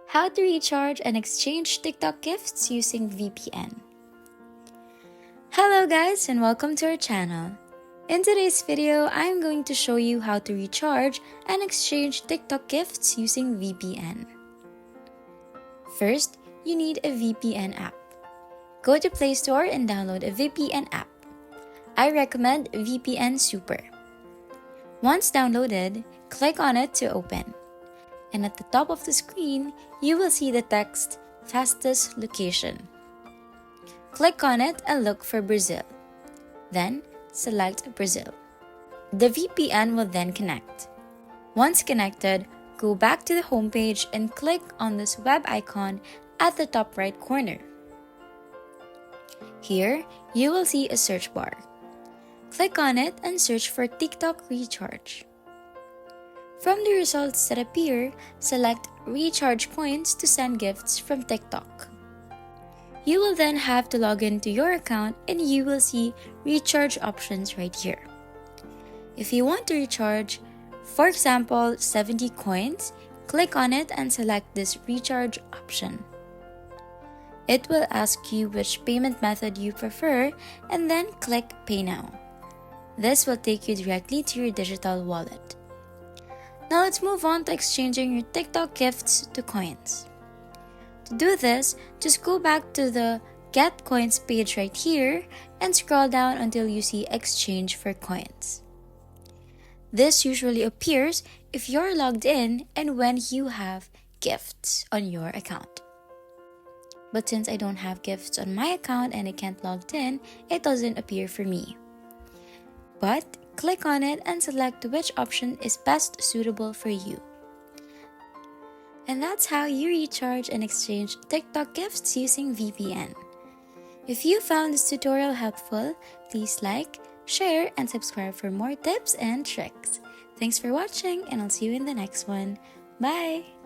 How to recharge and exchange TikTok gifts using VPN. Hello guys and welcome to our channel. In today's video, I'm going to show you how to recharge and exchange TikTok gifts using VPN. First, you need a VPN app. Go to Play Store and download a VPN app. I recommend VPN Super. Once downloaded, click on it to open. And at the top of the screen, you will see the text fastest location. Click on it and look for Brazil. Then, select Brazil. The VPN will then connect. Once connected, go back to the home page and click on this web icon at the top right corner. Here, you will see a search bar. Click on it and search for TikTok Recharge. From the results that appear, select Recharge Coins to send gifts from TikTok. You will then have to log into your account and you will see recharge options right here. If you want to recharge, for example, 70 coins, click on it and select this recharge option. It will ask you which payment method you prefer and then click Pay Now. This will take you directly to your digital wallet. Now let's move on to exchanging your TikTok gifts to coins. To do this, just go back to the Get Coins page right here and scroll down until you see Exchange for Coins. This usually appears if you're logged in and when you have gifts on your account. But since I don't have gifts on my account and I can't log in, it doesn't appear for me. But click on it and select which option is best suitable for you. And that's how you recharge and exchange TikTok gifts using VPN. If you found this tutorial helpful, please like, share, and subscribe for more tips and tricks. Thanks for watching and I'll see you in the next one. Bye!